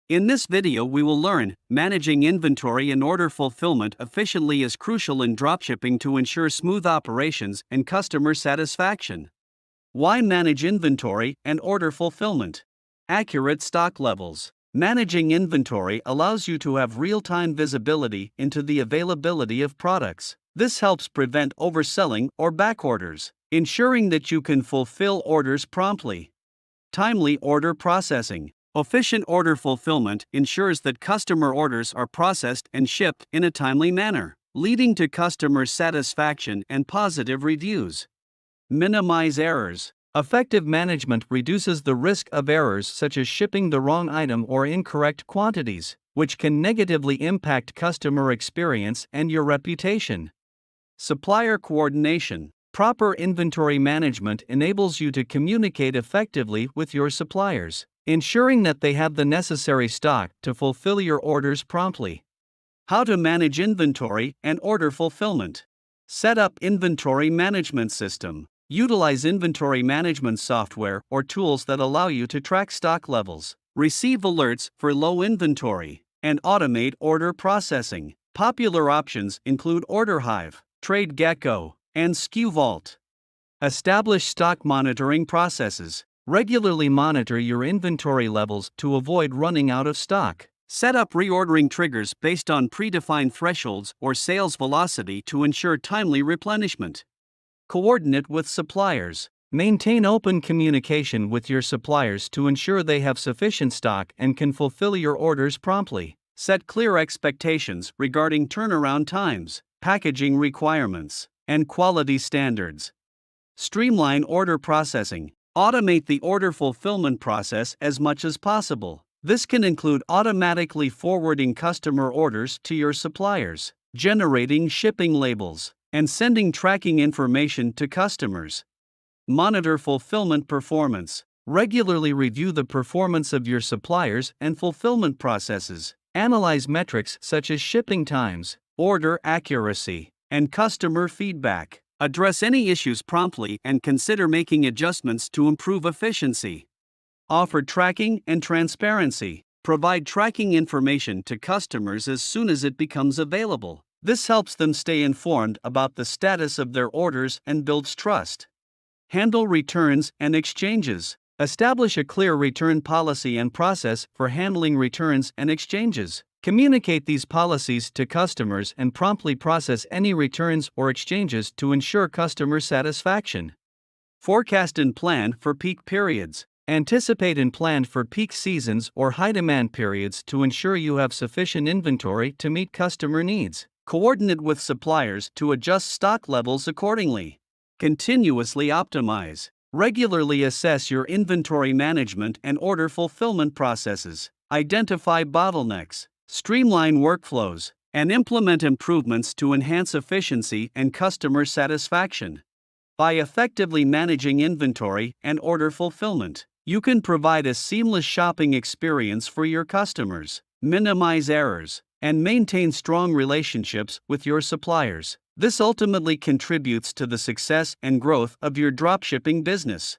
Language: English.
In this video we will learn, managing inventory and order fulfillment efficiently is crucial in dropshipping to ensure smooth operations and customer satisfaction. Why manage inventory and order fulfillment? Accurate stock levels. Managing inventory allows you to have real-time visibility into the availability of products. This helps prevent overselling or backorders, ensuring that you can fulfill orders promptly. Timely order processing. Efficient order fulfillment ensures that customer orders are processed and shipped in a timely manner, leading to customer satisfaction and positive reviews. Minimize errors. Effective management reduces the risk of errors such as shipping the wrong item or incorrect quantities, which can negatively impact customer experience and your reputation. Supplier coordination. Proper inventory management enables you to communicate effectively with your suppliers, ensuring that they have the necessary stock to fulfill your orders promptly. How to manage inventory and order fulfillment. Set up inventory management system. Utilize inventory management software or tools that allow you to track stock levels, receive alerts for low inventory, and automate order processing. Popular options include OrderHive, TradeGecko, and SKUVault. Establish stock monitoring processes. Regularly monitor your inventory levels to avoid running out of stock. Set up reordering triggers based on predefined thresholds or sales velocity to ensure timely replenishment. Coordinate with suppliers. Maintain open communication with your suppliers to ensure they have sufficient stock and can fulfill your orders promptly. Set clear expectations regarding turnaround times, packaging requirements, and quality standards. Streamline order processing. Automate the order fulfillment process as much as possible. This can include automatically forwarding customer orders to your suppliers, generating shipping labels, and sending tracking information to customers. Monitor fulfillment performance. Regularly review the performance of your suppliers and fulfillment processes. Analyze metrics such as shipping times, order accuracy, and customer feedback. Address any issues promptly and consider making adjustments to improve efficiency. Offer tracking and transparency. Provide tracking information to customers as soon as it becomes available. This helps them stay informed about the status of their orders and builds trust. Handle returns and exchanges. Establish a clear return policy and process for handling returns and exchanges. Communicate these policies to customers and promptly process any returns or exchanges to ensure customer satisfaction. Forecast and plan for peak periods. Anticipate and plan for peak seasons or high demand periods to ensure you have sufficient inventory to meet customer needs. Coordinate with suppliers to adjust stock levels accordingly. Continuously optimize. Regularly assess your inventory management and order fulfillment processes. Identify bottlenecks, streamline workflows, and implement improvements to enhance efficiency and customer satisfaction. By effectively managing inventory and order fulfillment, you can provide a seamless shopping experience for your customers, minimize errors, and maintain strong relationships with your suppliers. This ultimately contributes to the success and growth of your dropshipping business.